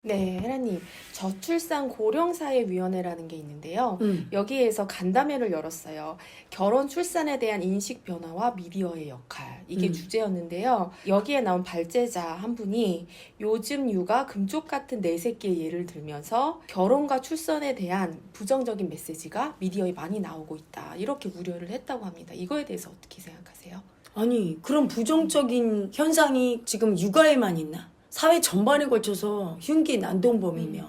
네, 혜라님. 저출산 고령사회위원회라는 게 있는데요. 음. 여기에서 간담회를 열었어요. 결혼 출산에 대한 인식 변화와 미디어의 역할. 이게 주제였는데요. 여기에 나온 발제자 한 분이 요즘 육아 금쪽 같은 내 새끼의 예를 들면서 결혼과 출산에 대한 부정적인 메시지가 미디어에 많이 나오고 있다. 이렇게 우려를 했다고 합니다. 이거에 대해서 어떻게 생각하세요? 아니 그런 부정적인 현상이 지금 육아에만 있나? 사회 전반에 걸쳐서 흉기 난동범이며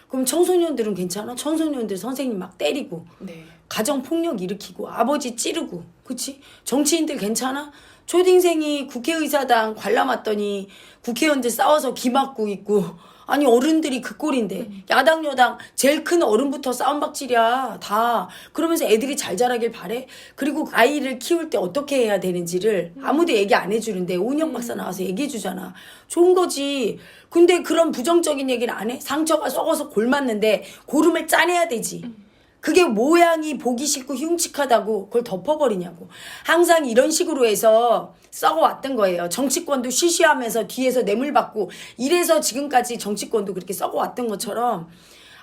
그럼 청소년들은 괜찮아? 청소년들 선생님 막 때리고 네. 가정폭력 일으키고 아버지 찌르고 그치? 정치인들 괜찮아? 초딩생이 국회의사당 관람 왔더니 국회의원들 싸워서 기 맞고 있고 아니 어른들이 그 꼴인데 야당 여당 제일 큰 어른부터 싸움박질이야 다. 그러면서 애들이 잘 자라길 바래. 그리고 아이를 키울 때 어떻게 해야 되는지를 아무도 얘기 안 해주는데 오은영 박사 나와서 얘기해 주잖아. 좋은 거지. 근데 그런 부정적인 얘기를 안 해? 상처가 썩어서 골 맞는데 고름을 짜내야 되지. 그게 모양이 보기 싫고 흉측하다고 그걸 덮어버리냐고. 항상 이런 식으로 해서 썩어왔던 거예요. 정치권도 쉬쉬하면서 뒤에서 뇌물받고 이래서 지금까지 정치권도 그렇게 썩어왔던 것처럼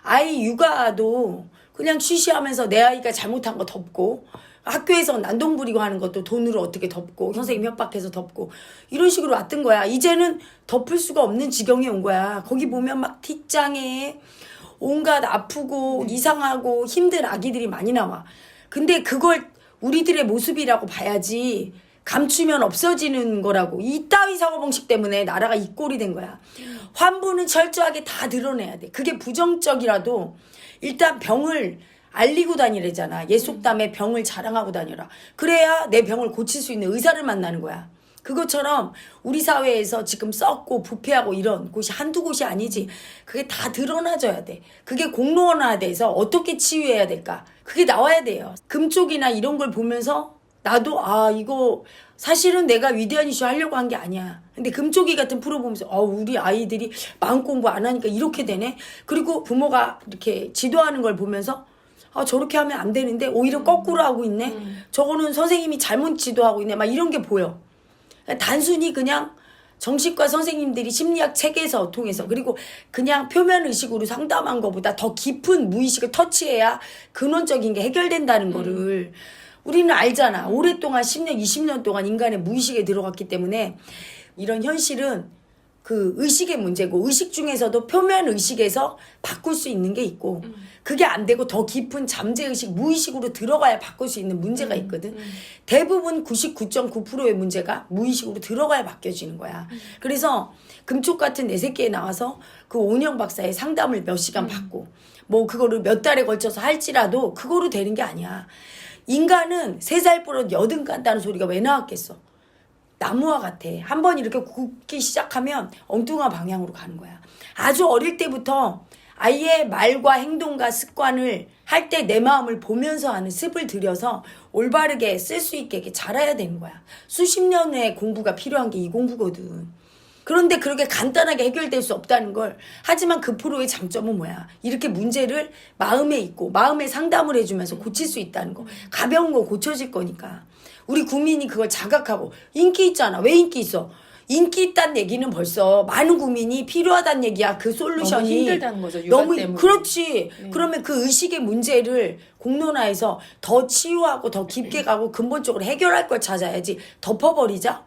아이 육아도 그냥 쉬쉬하면서 내 아이가 잘못한 거 덮고 학교에서 난동 부리고 하는 것도 돈으로 어떻게 덮고 선생님 협박해서 덮고 이런 식으로 왔던 거야. 이제는 덮을 수가 없는 지경에 온 거야. 거기 보면 막 뒷장에 온갖 아프고 이상하고 힘든 아기들이 많이 나와. 근데 그걸 우리들의 모습이라고 봐야지 감추면 없어지는 거라고. 이따위 사고방식 때문에 나라가 이 꼴이 된 거야. 환부는 철저하게 다 드러내야 돼. 그게 부정적이라도 일단 병을 알리고 다니래잖아. 예속담에 병을 자랑하고 다녀라. 그래야 내 병을 고칠 수 있는 의사를 만나는 거야. 그것처럼 우리 사회에서 지금 썩고 부패하고 이런 곳이 한두 곳이 아니지. 그게 다 드러나져야 돼. 그게 공론화돼서 어떻게 치유해야 될까? 그게 나와야 돼요. 금쪽이나 이런 걸 보면서 나도 이거 사실은 내가 위대한 이슈 하려고 한 게 아니야. 근데 금쪽이 같은 프로 보면서 우리 아이들이 마음 공부 안 하니까 이렇게 되네. 그리고 부모가 이렇게 지도하는 걸 보면서 저렇게 하면 안 되는데 오히려 거꾸로 하고 있네. 저거는 선생님이 잘못 지도하고 있네. 막 이런 게 보여. 단순히 그냥 정신과 선생님들이 심리학 체계에서 통해서 그리고 그냥 표면 의식으로 상담한 것보다 더 깊은 무의식을 터치해야 근원적인 게 해결된다는 거를 우리는 알잖아. 오랫동안 10년, 20년 동안 인간의 무의식에 들어갔기 때문에 이런 현실은 그 의식의 문제고 의식 중에서도 표면 의식에서 바꿀 수 있는 게 있고 그게 안 되고 더 깊은 잠재의식, 무의식으로 들어가야 바꿀 수 있는 문제가 있거든. 대부분 99.9%의 문제가 무의식으로 들어가야 바뀌어지는 거야. 그래서 금쪽 같은 내 새끼에 나와서 그 오은영 박사의 상담을 몇 시간 받고 뭐 그거를 몇 달에 걸쳐서 할지라도 그거로 되는 게 아니야. 인간은 3살 버릇 여든 깐다는 소리가 왜 나왔겠어. 나무와 같아. 한번 이렇게 굽기 시작하면 엉뚱한 방향으로 가는 거야. 아주 어릴 때부터 아이의 말과 행동과 습관을 할 때 내 마음을 보면서 하는 습을 들여서 올바르게 쓸 수 있게 자라야 되는 거야. 수십 년의 공부가 필요한 게 이 공부거든. 그런데 그렇게 간단하게 해결될 수 없다는 걸. 하지만 그 프로의 장점은 뭐야? 이렇게 문제를 마음에 있고 마음에 상담을 해주면서 고칠 수 있다는 거. 가벼운 거 고쳐질 거니까. 우리 국민이 그걸 자각하고 인기 있잖아. 왜 인기 있어? 인기 있다는 얘기는 벌써 많은 국민이 필요하다는 얘기야. 그 솔루션이 너무 힘들다는 거죠. 육아 때문에. 그렇지. 그러면 그 의식의 문제를 공론화해서 더 치유하고 더 깊게 가고 근본적으로 해결할 걸 찾아야지. 덮어버리자.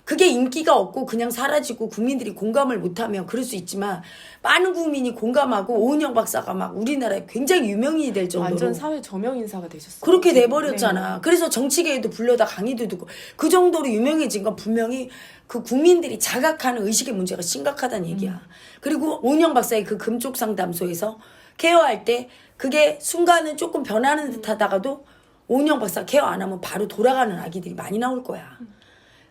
그게 인기가 없고 그냥 사라지고 국민들이 공감을 못하면 그럴 수 있지만 많은 국민이 공감하고 오은영 박사가 막 우리나라에 굉장히 유명인이 될 정도로 완전 사회 저명 인사가 되셨어요. 그렇게 돼버렸잖아. 네. 그래서 정치계에도 불려다 강의도 듣고 그 정도로 유명해진 건 분명히 그 국민들이 자각하는 의식의 문제가 심각하다는 얘기야. 그리고 오은영 박사의 그 금쪽 상담소에서 케어할 때 그게 순간은 조금 변하는 듯 하다가도 오은영 박사 케어 안 하면 바로 돌아가는 아기들이 많이 나올 거야.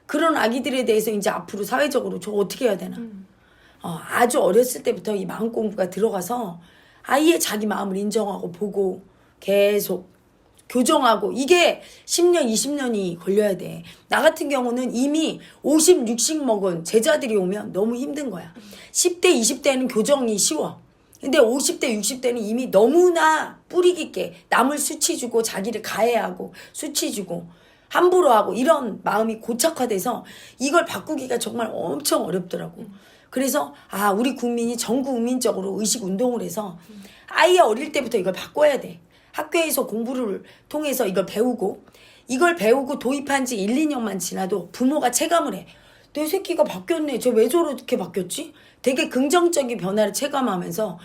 그런 아기들에 대해서 이제 앞으로 사회적으로 저 어떻게 해야 되나. 아주 어렸을 때부터 이 마음 공부가 들어가서 아이의 자기 마음을 인정하고 보고 계속 교정하고 이게 10년, 20년이 걸려야 돼. 나 같은 경우는 이미 50, 60 먹은 제자들이 오면 너무 힘든 거야. 10대, 20대는 교정이 쉬워. 근데 50대, 60대는 이미 너무나 뿌리 깊게 남을 수치 주고 자기를 가해하고 수치 주고 함부로 하고 이런 마음이 고착화돼서 이걸 바꾸기가 정말 엄청 어렵더라고. 그래서 우리 국민이 전 국민적으로 의식 운동을 해서 아예 어릴 때부터 이걸 바꿔야 돼. 학교에서 공부를 통해서 이걸 배우고 도입한 지 1, 2년만 지나도 부모가 체감을 해. 내 새끼가 바뀌었네. 쟤 왜 저렇게 바뀌었지? 되게 긍정적인 변화를 체감하면서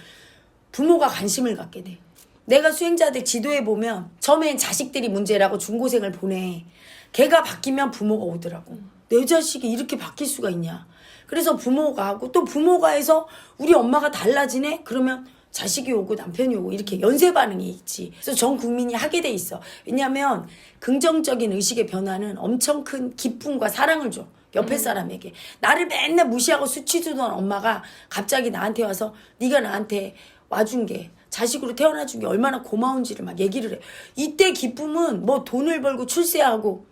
부모가 관심을 갖게 돼. 내가 수행자들 지도해 보면 처음엔 자식들이 문제라고 중고생을 보내. 걔가 바뀌면 부모가 오더라고. 내 자식이 이렇게 바뀔 수가 있냐. 그래서 부모가 하고 또 부모가 해서 우리 엄마가 달라지네? 그러면 자식이 오고 남편이 오고 이렇게 연쇄 반응이 있지. 그래서 전 국민이 하게 돼 있어. 왜냐하면 긍정적인 의식의 변화는 엄청 큰 기쁨과 사랑을 줘. 옆에 사람에게. 나를 맨날 무시하고 수치 주던 엄마가 갑자기 나한테 와서 네가 나한테 와준 게 자식으로 태어나준 게 얼마나 고마운지를 막 얘기를 해. 이때 기쁨은 뭐 돈을 벌고 출세하고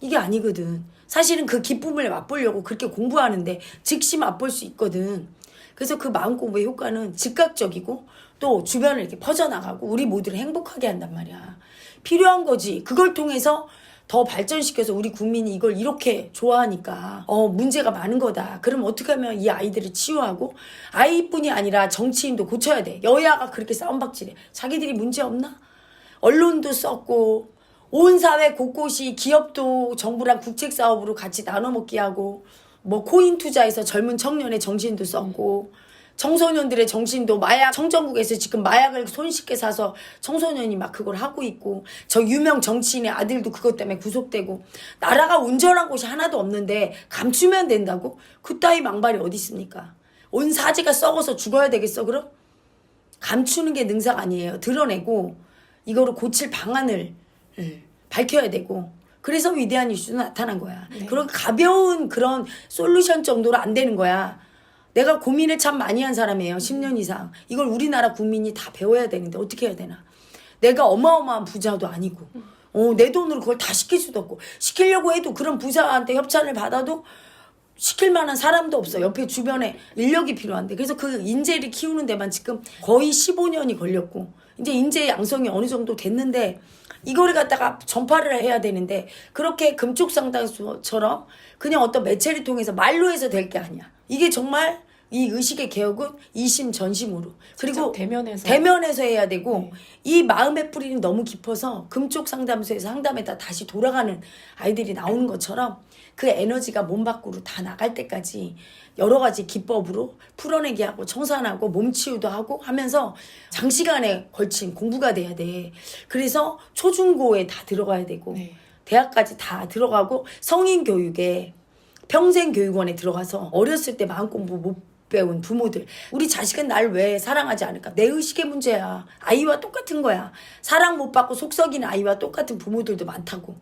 이게 아니거든. 사실은 그 기쁨을 맛보려고 그렇게 공부하는데 즉시 맛볼 수 있거든. 그래서 그 마음 공부의 효과는 즉각적이고 또 주변을 이렇게 퍼져나가고 우리 모두를 행복하게 한단 말이야. 필요한 거지. 그걸 통해서 더 발전시켜서 우리 국민이 이걸 이렇게 좋아하니까 문제가 많은 거다. 그럼 어떻게 하면 이 아이들을 치유하고 아이뿐이 아니라 정치인도 고쳐야 돼. 여야가 그렇게 싸움박질해. 자기들이 문제 없나? 언론도 썼고 온 사회 곳곳이 기업도 정부랑 국책사업으로 같이 나눠먹기 하고 뭐 코인 투자해서 젊은 청년의 정신도 썼고 청소년들의 정신도 마약 청정국에서 지금 마약을 손쉽게 사서 청소년이 막 그걸 하고 있고 저 유명 정치인의 아들도 그것 때문에 구속되고 나라가 온전한 곳이 하나도 없는데 감추면 된다고? 그따위 망발이 어디 있습니까? 온 사지가 썩어서 죽어야 되겠어 그럼? 감추는 게 능사가 아니에요. 드러내고 이거를 고칠 방안을 밝혀야 되고 그래서 위대한 이슈도 나타난 거야. 네. 그런 가벼운 그런 솔루션 정도로 안 되는 거야. 내가 고민을 참 많이 한 사람이에요. 10년 이상. 이걸 우리나라 국민이 다 배워야 되는데 어떻게 해야 되나. 내가 어마어마한 부자도 아니고 내 돈으로 그걸 다 시킬 수도 없고 시키려고 해도 그런 부자한테 협찬을 받아도 시킬 만한 사람도 없어. 옆에 주변에 인력이 필요한데. 그래서 그 인재를 키우는 데만 지금 거의 15년이 걸렸고 이제 인재 양성이 어느 정도 됐는데 이거를 갖다가 전파를 해야 되는데 그렇게 금쪽상당소처럼 그냥 어떤 매체를 통해서 말로 해서 될 게 아니야. 이게 정말 이 의식의 개혁은 이심전심으로 그리고 대면에서 해야 되고 이 마음의 뿌리는 너무 깊어서 금쪽상담소에서 상담에다 다시 돌아가는 아이들이 나오는 것처럼 그 에너지가 몸 밖으로 다 나갈 때까지 여러 가지 기법으로 풀어내게 하고 청산하고 몸치유도 하고 하면서 장시간에 걸친 공부가 돼야 돼. 그래서 초중고에 다 들어가야 되고 대학까지 다 들어가고 성인 교육에 평생 교육원에 들어가서 어렸을 때 마음 공부 못 배운 부모들 우리 자식은 날 왜 사랑하지 않을까? 내 의식의 문제야. 아이와 똑같은 거야. 사랑 못 받고 속 썩이는 아이와 똑같은 부모들도 많다고.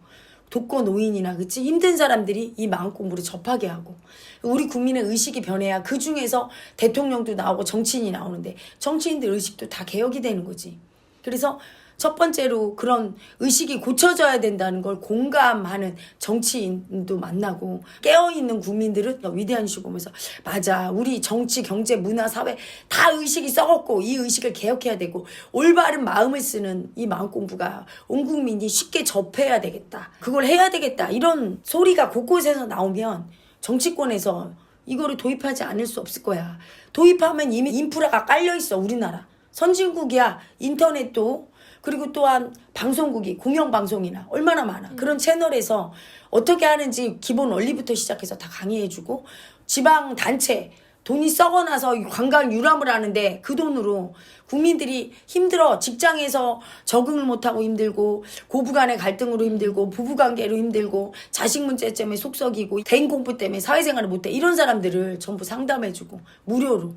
독거노인이나 그치 힘든 사람들이 이 마음 공부를 접하게 하고 우리 국민의 의식이 변해야 그 중에서 대통령도 나오고 정치인이 나오는데 정치인들 의식도 다 개혁이 되는 거지. 그래서 첫 번째로 그런 의식이 고쳐져야 된다는 걸 공감하는 정치인도 만나고 깨어있는 국민들은 위대한 이슈 보면서 맞아 우리 정치 경제 문화 사회 다 의식이 썩었고 이 의식을 개혁해야 되고 올바른 마음을 쓰는 이 마음 공부가 온 국민이 쉽게 접해야 되겠다 그걸 해야 되겠다 이런 소리가 곳곳에서 나오면 정치권에서 이거를 도입하지 않을 수 없을 거야. 도입하면 이미 인프라가 깔려있어. 우리나라 선진국이야. 인터넷도 그리고 또한 방송국이 공영방송이나 얼마나 많아. 그런 채널에서 어떻게 하는지 기본 원리부터 시작해서 다 강의해주고 지방단체 돈이 썩어나서 관광 유람을 하는데 그 돈으로 국민들이 힘들어. 직장에서 적응을 못하고 힘들고 고부간의 갈등으로 힘들고 부부관계로 힘들고 자식 문제 때문에 속썩이고 대인 공부 때문에 사회생활을 못해. 이런 사람들을 전부 상담해주고 무료로.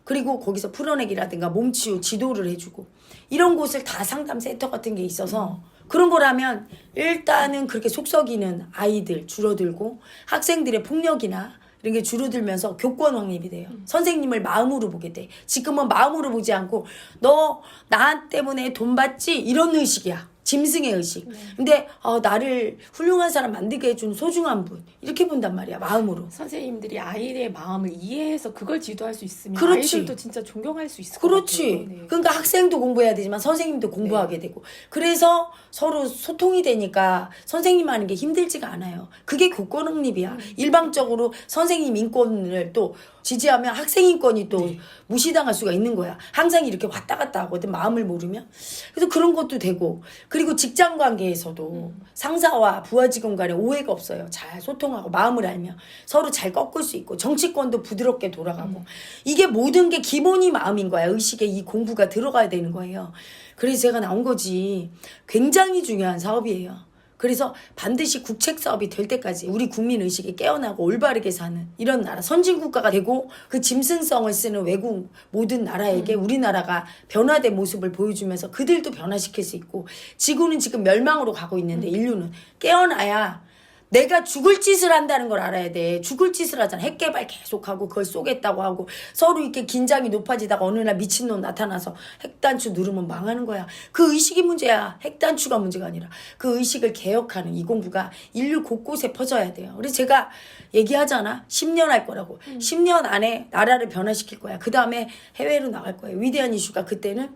그리고 거기서 풀어내기라든가 몸치유 지도를 해주고 이런 곳을 다 상담 센터 같은 게 있어서 그런 거라면 일단은 그렇게 속썩이는 아이들 줄어들고 학생들의 폭력이나 이런 게 줄어들면서 교권 확립이 돼요. 선생님을 마음으로 보게 돼. 지금은 마음으로 보지 않고 너 나 때문에 돈 받지? 이런 의식이야. 짐승의 의식. 근데 나를 훌륭한 사람 만들게 해준 소중한 분 이렇게 본단 말이야. 마음으로. 선생님들이 아이의 마음을 이해해서 그걸 지도할 수 있으면 그렇지. 아이들도 진짜 존경할 수 있을 그렇지. 것 같아요. 네. 그러니까 학생도 공부해야 되지만 선생님도 공부하게 되고 그래서 서로 소통이 되니까 선생님 하는 게 힘들지가 않아요. 그게 교권 확립이야. 일방적으로 선생님 인권을 또 지지하면 학생인권이 또 무시당할 수가 있는 거야. 항상 이렇게 왔다 갔다 하거든. 마음을 모르면. 그래서 그런 것도 되고. 그리고 직장 관계에서도 상사와 부하 직원 간에 오해가 없어요. 잘 소통하고 마음을 알면 서로 잘 꺾을 수 있고 정치권도 부드럽게 돌아가고. 이게 모든 게 기본이 마음인 거야. 의식에 이 공부가 들어가야 되는 거예요. 그래서 제가 나온 거지. 굉장히 중요한 사업이에요. 그래서 반드시 국책 사업이 될 때까지 우리 국민 의식이 깨어나고 올바르게 사는 이런 나라, 선진국가가 되고 그 짐승성을 쓰는 외국 모든 나라에게 우리나라가 변화된 모습을 보여주면서 그들도 변화시킬 수 있고, 지구는 지금 멸망으로 가고 있는데 인류는 깨어나야 내가 죽을 짓을 한다는 걸 알아야 돼. 죽을 짓을 하잖아. 핵개발 계속하고 그걸 쏘겠다고 하고 서로 이렇게 긴장이 높아지다가 어느 날 미친놈 나타나서 핵단추 누르면 망하는 거야. 그 의식이 문제야. 핵단추가 문제가 아니라 그 의식을 개혁하는 이 공부가 인류 곳곳에 퍼져야 돼요. 그래서 제가 얘기하잖아. 10년 할 거라고. 10년 안에 나라를 변화시킬 거야. 그 다음에 해외로 나갈 거예요. 위대한 이슈가 그때는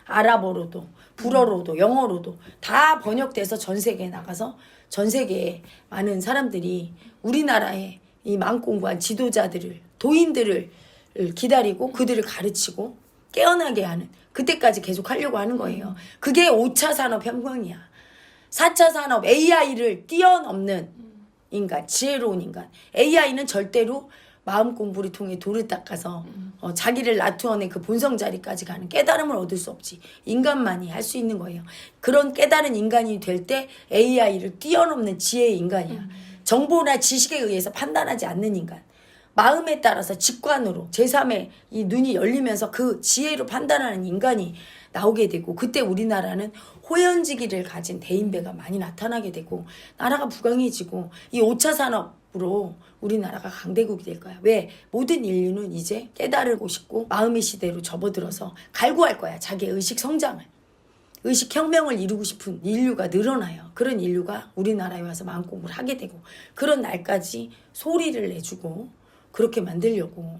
아랍어로도 불어로도 영어로도 다 번역돼서 전 세계에 나가서 전 세계에 많은 사람들이 우리나라의 이 마음공부한 지도자들을, 도인들을 기다리고 그들을 가르치고 깨어나게 하는, 그때까지 계속 하려고 하는 거예요. 그게 5차 산업 혁명이야. 4차 산업 AI를 뛰어넘는 인간, 지혜로운 인간. AI는 절대로 마음 공부를 통해 돌을 닦아서 자기를 낮추어낸 그 본성 자리까지 가는 깨달음을 얻을 수 없지. 인간만이 할 수 있는 거예요. 그런 깨달은 인간이 될 때 AI를 뛰어넘는 지혜의 인간이야. 정보나 지식에 의해서 판단하지 않는 인간. 마음에 따라서 직관으로 제3의 이 눈이 열리면서 그 지혜로 판단하는 인간이 나오게 되고, 그때 우리나라는 호연지기를 가진 대인배가 많이 나타나게 되고 나라가 부강해지고 이 5차 산업으로 우리나라가 강대국이 될 거야. 왜? 모든 인류는 이제 깨달고 싶고 마음의 시대로 접어들어서 갈구할 거야. 자기의 의식 성장을. 의식 혁명을 이루고 싶은 인류가 늘어나요. 그런 인류가 우리나라에 와서 마음 공부를 하게 되고, 그런 날까지 소리를 내주고 그렇게 만들려고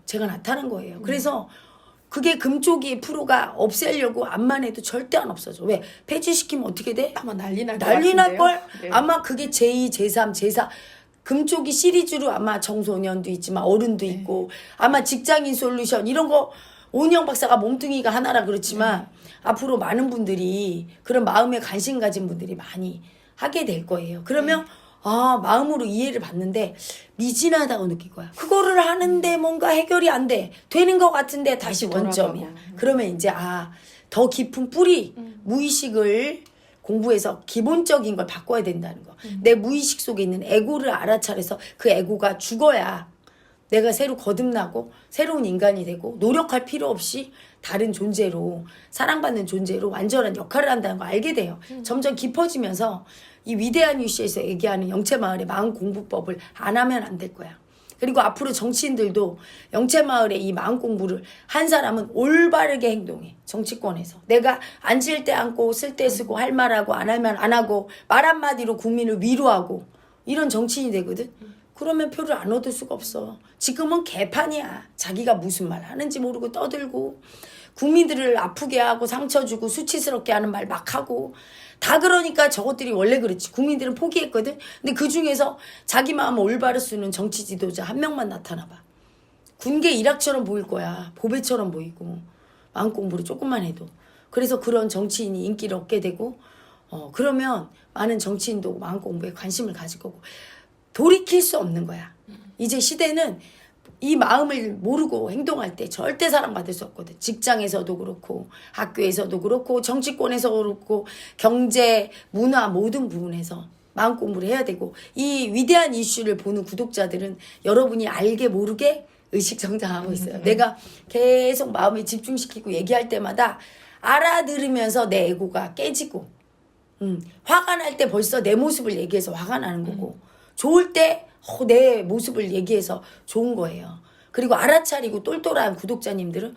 제가 나타난 거예요. 그래서 그게 금쪽이 프로가 없애려고 암만 해도 절대 안 없어져. 왜? 폐지시키면 어떻게 돼? 아마 난리 날 난리 날걸? 네. 아마 그게 제2, 제3, 제4 금쪽이 시리즈로 아마 청소년도 있지만 어른도 있고 아마 직장인 솔루션 이런 거 오은영 박사가 몸뚱이가 하나라 그렇지만 앞으로 많은 분들이 그런 마음에 관심 가진 분들이 많이 하게 될 거예요. 그러면 아, 마음으로 이해를 받는데 미진하다고 느낄 거야. 그거를 하는데 뭔가 해결이 안 돼. 되는 것 같은데 다시 원점이야. 그러면 이제 더 깊은 뿌리, 무의식을 공부해서 기본적인 걸 바꿔야 된다는 거. 내 무의식 속에 있는 에고를 알아차려서 그 에고가 죽어야 내가 새로 거듭나고 새로운 인간이 되고 노력할 필요 없이 다른 존재로, 사랑받는 존재로 완전한 역할을 한다는 거 알게 돼요. 점점 깊어지면서 이 위대한 이슈에서 얘기하는 영채마을의 마음 공부법을 안 하면 안 될 거야. 그리고 앞으로 정치인들도 영채마을의 이 마음 공부를 한 사람은 올바르게 행동해. 정치권에서 내가 앉을 때 앉고 쓸 때 쓰고 할 말하고 안 하면 안 하고 말 한마디로 국민을 위로하고 이런 정치인이 되거든. 그러면 표를 안 얻을 수가 없어. 지금은 개판이야. 자기가 무슨 말 하는지 모르고 떠들고 국민들을 아프게 하고 상처 주고 수치스럽게 하는 말 막 하고 다. 그러니까 저것들이 원래 그렇지. 국민들은 포기했거든. 근데 그중에서 자기 마음을 올바로 쓰는 정치 지도자 한 명만 나타나 봐. 군계 일학처럼 보일 거야. 보배처럼 보이고 마음 공부를 조금만 해도. 그래서 그런 정치인이 인기를 얻게 되고 그러면 많은 정치인도 마음 공부에 관심을 가질 거고 돌이킬 수 없는 거야. 이제 시대는 이 마음을 모르고 행동할 때 절대 사랑받을 수 없거든. 직장에서도 그렇고 학교에서도 그렇고 정치권에서도 그렇고 경제, 문화 모든 부분에서 마음 공부를 해야 되고, 이 위대한 이슈를 보는 구독자들은 여러분이 알게 모르게 의식 성장하고 있어요. 내가 계속 마음에 집중시키고 얘기할 때마다 알아들으면서 내 에고가 깨지고 화가 날 때 벌써 내 모습을 얘기해서 화가 나는 거고 좋을 때 내 모습을 얘기해서 좋은 거예요. 그리고 알아차리고 똘똘한 구독자님들은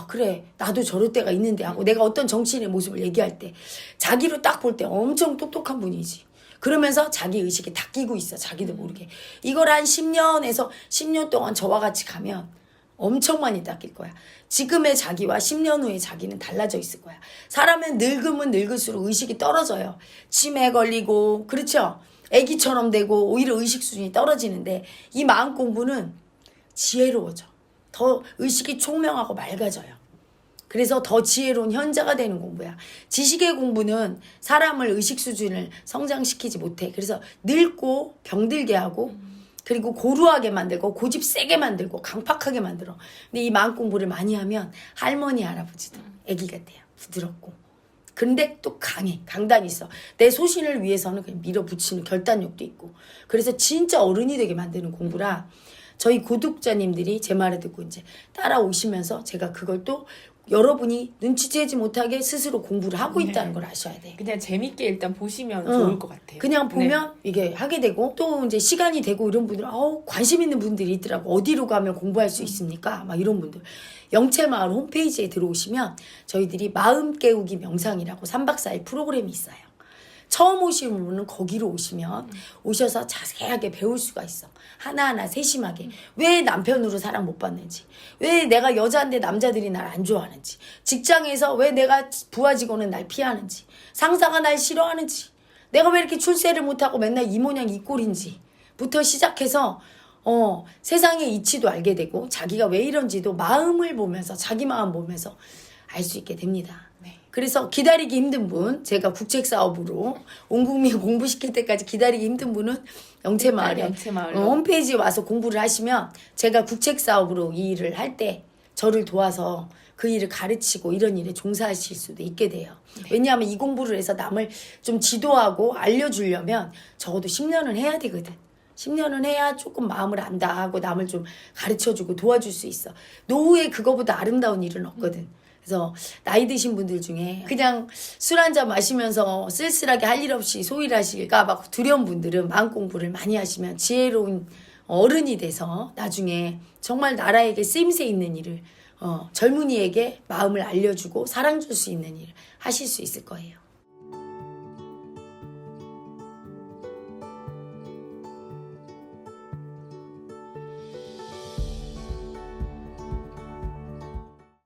그래 나도 저럴 때가 있는데 하고 내가 어떤 정치인의 모습을 얘기할 때 자기로 딱 볼 때 엄청 똑똑한 분이지. 그러면서 자기 의식이 다 끼고 있어. 자기도 모르게. 이걸 한 10년에서 10년 동안 저와 같이 가면 엄청 많이 닦일 거야. 지금의 자기와 10년 후의 자기는 달라져 있을 거야. 사람은 늙으면 늙을수록 의식이 떨어져요. 치매 걸리고 그렇죠? 애기처럼 되고 오히려 의식 수준이 떨어지는데 이 마음 공부는 지혜로워져. 더 의식이 총명하고 맑아져요. 그래서 더 지혜로운 현자가 되는 공부야. 지식의 공부는 사람을 의식 수준을 성장시키지 못해. 그래서 늙고 병들게 하고 그리고 고루하게 만들고 고집 세게 만들고 강팍하게 만들어. 근데 이 마음 공부를 많이 하면 할머니 할아버지도 애기 같아요. 부드럽고. 근데 또 강해. 강단이 있어. 내 소신을 위해서는 그냥 밀어붙이는 결단력도 있고. 그래서 진짜 어른이 되게 만드는 공부라 저희 구독자님들이 제 말을 듣고 이제 따라오시면서 제가 그걸 또 여러분이 눈치채지 못하게 스스로 공부를 하고 있다는 걸 아셔야 돼. 그냥 재밌게 일단 보시면 좋을 것 같아요. 그냥 보면 이게 하게 되고 또 이제 시간이 되고 이런 분들 관심 있는 분들이 있더라고. 어디로 가면 공부할 수 있습니까? 막 이런 분들. 영채마을 홈페이지에 들어오시면 저희들이 마음 깨우기 명상이라고 3박 4일 프로그램이 있어요. 처음 오시는 분은 거기로 오시면 오셔서 자세하게 배울 수가 있어. 하나하나 세심하게. 왜 남편으로 사랑 못 받는지. 왜 내가 여자인데 남자들이 날 안 좋아하는지. 직장에서 왜 내가 부하 직원은 날 피하는지. 상사가 날 싫어하는지. 내가 왜 이렇게 출세를 못하고 맨날 이 모양 이 꼴인지. 부터 시작해서 세상의 이치도 알게 되고 자기가 왜 이런지도 마음을 보면서 자기 마음 보면서 알 수 있게 됩니다. 그래서 기다리기 힘든 분, 제가 국책사업으로 온 국민 공부시킬 때까지 기다리기 힘든 분은 영채마을에 홈페이지에 와서 공부를 하시면 제가 국책사업으로 이 일을 할 때 저를 도와서 그 일을 가르치고 이런 일에 종사하실 수도 있게 돼요. 왜냐하면 이 공부를 해서 남을 좀 지도하고 알려주려면 적어도 10년은 해야 되거든. 10년은 해야 조금 마음을 안다 하고 남을 좀 가르쳐주고 도와줄 수 있어. 노후에 그거보다 아름다운 일은 없거든. 그래서 나이 드신 분들 중에 그냥 술 한잔 마시면서 쓸쓸하게 할 일 없이 소일하실까 막 두려운 분들은 마음 공부를 많이 하시면 지혜로운 어른이 돼서 나중에 정말 나라에게 쓰임새 있는 일을 젊은이에게 마음을 알려주고 사랑 줄 수 있는 일을 하실 수 있을 거예요.